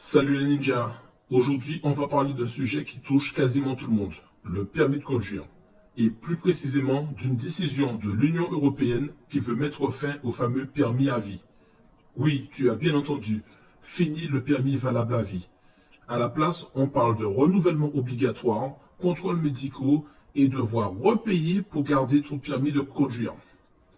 Salut les ninjas. Aujourd'hui, on va parler d'un sujet qui touche quasiment tout le monde, le permis de conduire. Et plus précisément d'une décision de l'Union européenne qui veut mettre fin au fameux permis à vie. Oui, tu as bien entendu, fini le permis valable à vie. À la place, on parle de renouvellement obligatoire, contrôles médicaux et devoir repayer pour garder ton permis de conduire.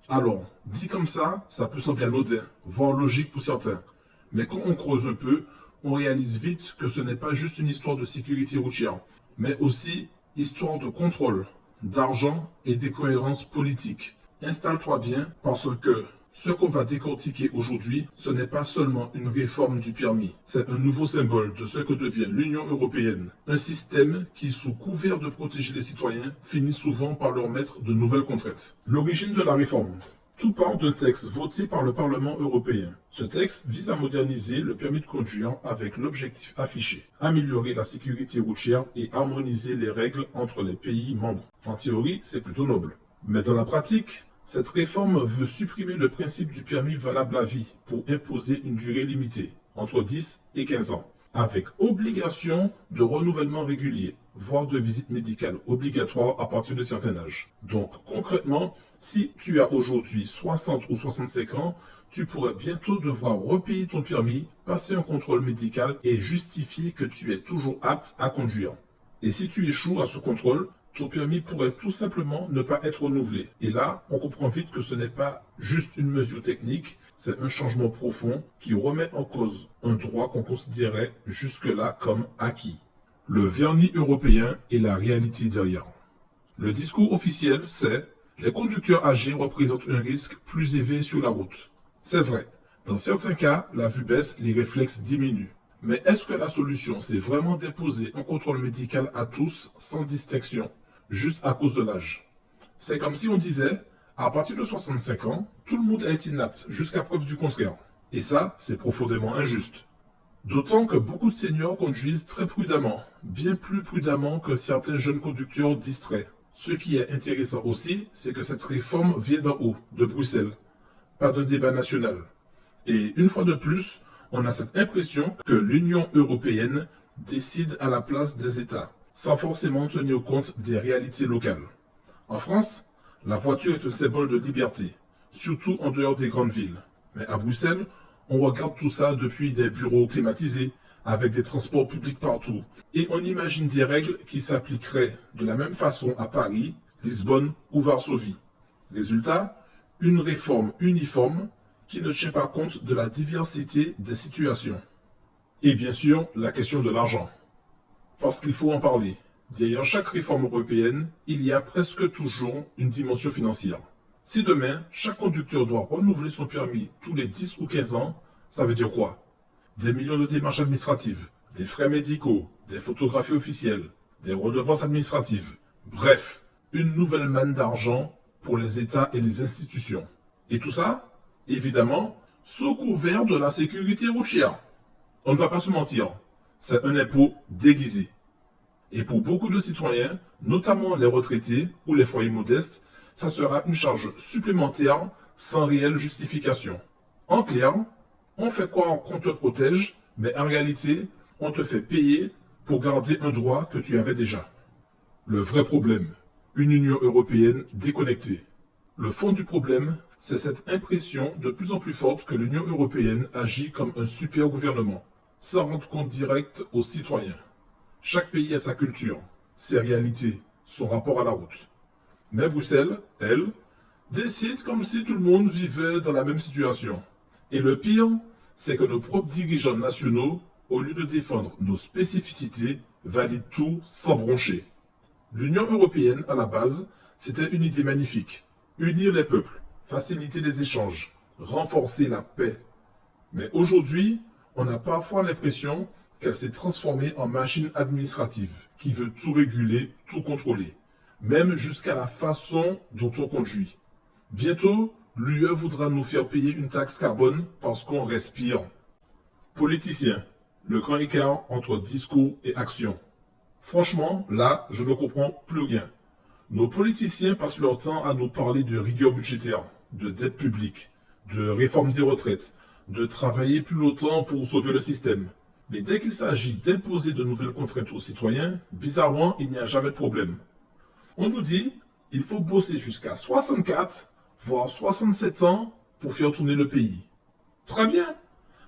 Alors, dit comme ça peut sembler anodin, voire logique pour certains. Mais quand on creuse un peu, on réalise vite que ce n'est pas juste une histoire de sécurité routière, mais aussi histoire de contrôle, d'argent et d'incohérence politique. Installe-toi bien parce que ce qu'on va décortiquer aujourd'hui, ce n'est pas seulement une réforme du permis, c'est un nouveau symbole de ce que devient l'Union européenne. Un système qui, sous couvert de protéger les citoyens, finit souvent par leur mettre de nouvelles contraintes. L'origine de la réforme. Tout part d'un texte voté par le Parlement européen. Ce texte vise à moderniser le permis de conduire avec l'objectif affiché, améliorer la sécurité routière et harmoniser les règles entre les pays membres. En théorie, c'est plutôt noble. Mais dans la pratique, cette réforme veut supprimer le principe du permis valable à vie pour imposer une durée limitée, entre 10 et 15 ans, avec obligation de renouvellement régulier, voire de visite médicale obligatoire à partir de certain âge. Donc concrètement, si tu as aujourd'hui 60 ou 65 ans, tu pourrais bientôt devoir repayer ton permis, passer un contrôle médical et justifier que tu es toujours apte à conduire. Et si tu échoues à ce contrôle, ton permis pourrait tout simplement ne pas être renouvelé. Et là, on comprend vite que ce n'est pas juste une mesure technique, c'est un changement profond qui remet en cause un droit qu'on considérait jusque-là comme acquis. Le vernis européen et la réalité derrière. Le discours officiel, c'est « Les conducteurs âgés représentent un risque plus élevé sur la route ». C'est vrai. Dans certains cas, la vue baisse, les réflexes diminuent. Mais est-ce que la solution, c'est vraiment d'imposer un contrôle médical à tous, sans distinction, juste à cause de l'âge? C'est comme si on disait, à partir de 65 ans, tout le monde est inapte, jusqu'à preuve du contraire. Et ça, c'est profondément injuste. D'autant que beaucoup de seniors conduisent très prudemment, bien plus prudemment que certains jeunes conducteurs distraits. Ce qui est intéressant aussi, c'est que cette réforme vient d'en haut, de Bruxelles, pas d'un débat national. Et une fois de plus, on a cette impression que l'Union européenne décide à la place des États, sans forcément tenir compte des réalités locales. En France, la voiture est un symbole de liberté, surtout en dehors des grandes villes. Mais à Bruxelles, on regarde tout ça depuis des bureaux climatisés, avec des transports publics partout. Et on imagine des règles qui s'appliqueraient de la même façon à Paris, Lisbonne ou Varsovie. Résultat, une réforme uniforme qui ne tient pas compte de la diversité des situations. Et bien sûr, la question de l'argent. Parce qu'il faut en parler. Derrière chaque réforme européenne, il y a presque toujours une dimension financière. Si demain, chaque conducteur doit renouveler son permis tous les 10 ou 15 ans, ça veut dire quoi? Des millions de démarches administratives, des frais médicaux, des photographies officielles, des redevances administratives. Bref, une nouvelle manne d'argent pour les États et les institutions. Et tout ça, évidemment, sous couvert de la sécurité routière. On ne va pas se mentir, c'est un impôt déguisé. Et pour beaucoup de citoyens, notamment les retraités ou les foyers modestes, ça sera une charge supplémentaire sans réelle justification. En clair, on fait croire qu'on te protège, mais en réalité, on te fait payer pour garder un droit que tu avais déjà. Le vrai problème, une Union européenne déconnectée. Le fond du problème, c'est cette impression de plus en plus forte que l'Union européenne agit comme un super gouvernement, sans rendre compte direct aux citoyens. Chaque pays a sa culture, ses réalités, son rapport à la route. Mais Bruxelles, elle, décide comme si tout le monde vivait dans la même situation. Et le pire, c'est que nos propres dirigeants nationaux, au lieu de défendre nos spécificités, valident tout sans broncher. L'Union européenne, à la base, c'était une idée magnifique. Unir les peuples, faciliter les échanges, renforcer la paix. Mais aujourd'hui, on a parfois l'impression qu'elle s'est transformée en machine administrative, qui veut tout réguler, tout contrôler, même jusqu'à la façon dont on conduit. Bientôt, l'UE voudra nous faire payer une taxe carbone parce qu'on respire. Politiciens, le grand écart entre discours et action. Franchement, là, je ne comprends plus rien. Nos politiciens passent leur temps à nous parler de rigueur budgétaire, de dette publique, de réforme des retraites, de travailler plus longtemps pour sauver le système. Mais dès qu'il s'agit d'imposer de nouvelles contraintes aux citoyens, bizarrement, il n'y a jamais de problème. On nous dit il faut bosser jusqu'à 64, voire 67 ans pour faire tourner le pays. Très bien,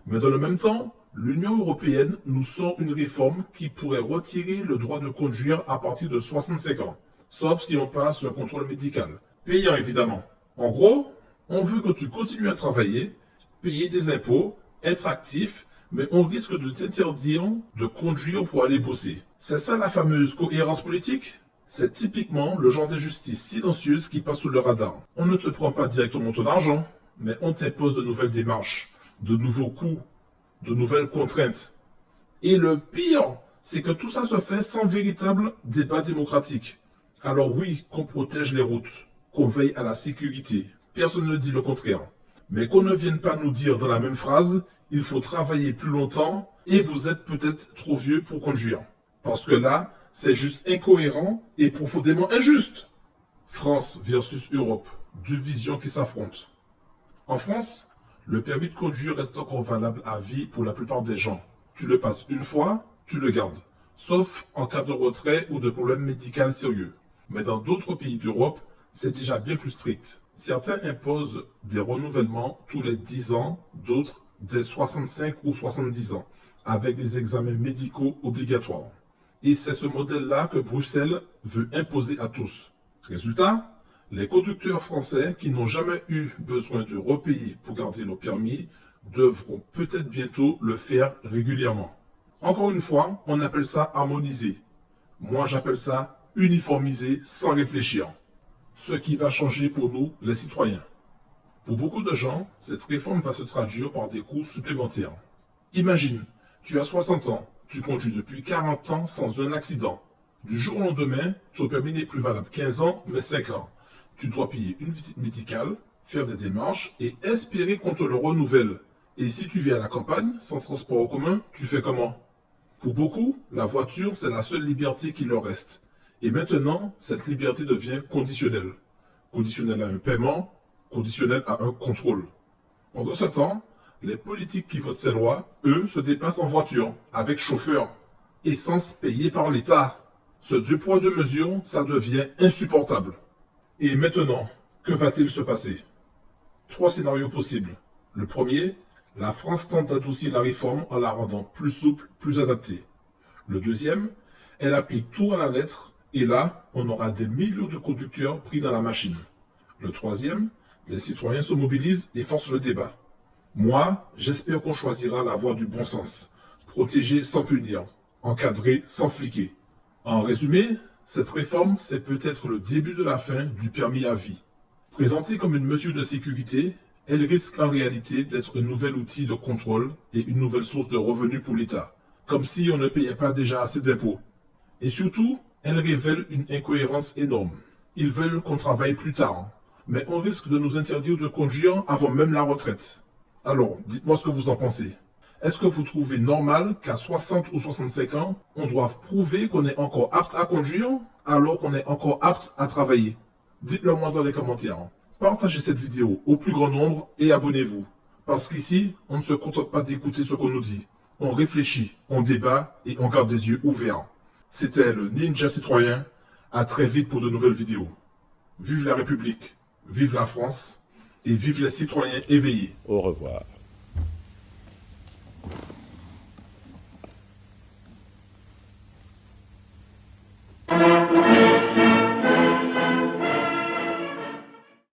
mais dans le même temps, l'Union européenne nous sort une réforme qui pourrait retirer le droit de conduire à partir de 65 ans, sauf si on passe un contrôle médical, payant évidemment. En gros, on veut que tu continues à travailler, payer des impôts, être actif, mais on risque de t'interdire de conduire pour aller bosser. C'est ça la fameuse cohérence politique? C'est typiquement le genre d'injustice silencieuse qui passe sous le radar. On ne te prend pas directement ton argent, mais on t'impose de nouvelles démarches, de nouveaux coûts, de nouvelles contraintes. Et le pire, c'est que tout ça se fait sans véritable débat démocratique. Alors oui, qu'on protège les routes, qu'on veille à la sécurité, personne ne dit le contraire. Mais qu'on ne vienne pas nous dire dans la même phrase, il faut travailler plus longtemps et vous êtes peut-être trop vieux pour conduire. Parce que là, c'est juste incohérent et profondément injuste. France versus Europe, deux visions qui s'affrontent. En France, le permis de conduire reste encore valable à vie pour la plupart des gens. Tu le passes une fois, tu le gardes. Sauf en cas de retrait ou de problème médical sérieux. Mais dans d'autres pays d'Europe, c'est déjà bien plus strict. Certains imposent des renouvellements tous les 10 ans, d'autres dès 65 ou 70 ans, avec des examens médicaux obligatoires. Et c'est ce modèle-là que Bruxelles veut imposer à tous. Résultat, les conducteurs français qui n'ont jamais eu besoin de repayer pour garder leur permis devront peut-être bientôt le faire régulièrement. Encore une fois, on appelle ça harmoniser. Moi, j'appelle ça uniformiser sans réfléchir. Ce qui va changer pour nous, les citoyens. Pour beaucoup de gens, cette réforme va se traduire par des coûts supplémentaires. Imagine, tu as 60 ans, tu conduis depuis 40 ans sans un accident. Du jour au lendemain, ton permis n'est plus valable 15 ans, mais 5 ans. Tu dois payer une visite médicale, faire des démarches et espérer qu'on te le renouvelle. Et si tu vis à la campagne, sans transport en commun, tu fais comment? Pour beaucoup, la voiture, c'est la seule liberté qui leur reste. Et maintenant, cette liberté devient conditionnelle. Conditionnelle à un paiement, conditionnelle à un contrôle. Pendant ce temps, les politiques qui votent ces lois, eux, se déplacent en voiture, avec chauffeur, essence payée par l'État. Ce deux poids deux mesures, ça devient insupportable. Et maintenant, que va-t-il se passer? 3 scénarios possibles. Le premier, la France tente d'adoucir la réforme en la rendant plus souple, plus adaptée. Le deuxième, elle applique tout à la lettre, et là, on aura des millions de conducteurs pris dans la machine. Le troisième, les citoyens se mobilisent et forcent le débat. Moi, j'espère qu'on choisira la voie du bon sens. Protéger sans punir, encadrer sans fliquer. En résumé, cette réforme, c'est peut-être le début de la fin du permis à vie. Présentée comme une mesure de sécurité, elle risque en réalité d'être un nouvel outil de contrôle et une nouvelle source de revenus pour l'État, comme si on ne payait pas déjà assez d'impôts. Et surtout, elle révèle une incohérence énorme. Ils veulent qu'on travaille plus tard, mais on risque de nous interdire de conduire avant même la retraite. Alors, dites-moi ce que vous en pensez. Est-ce que vous trouvez normal qu'à 60 ou 65 ans, on doive prouver qu'on est encore apte à conduire alors qu'on est encore apte à travailler? Dites-le moi dans les commentaires. Partagez cette vidéo au plus grand nombre et abonnez-vous. Parce qu'ici, on ne se contente pas d'écouter ce qu'on nous dit. On réfléchit, on débat et on garde les yeux ouverts. C'était le Ninja Citoyen. À très vite pour de nouvelles vidéos. Vive la République, vive la France et vive les citoyens éveillés. Au revoir.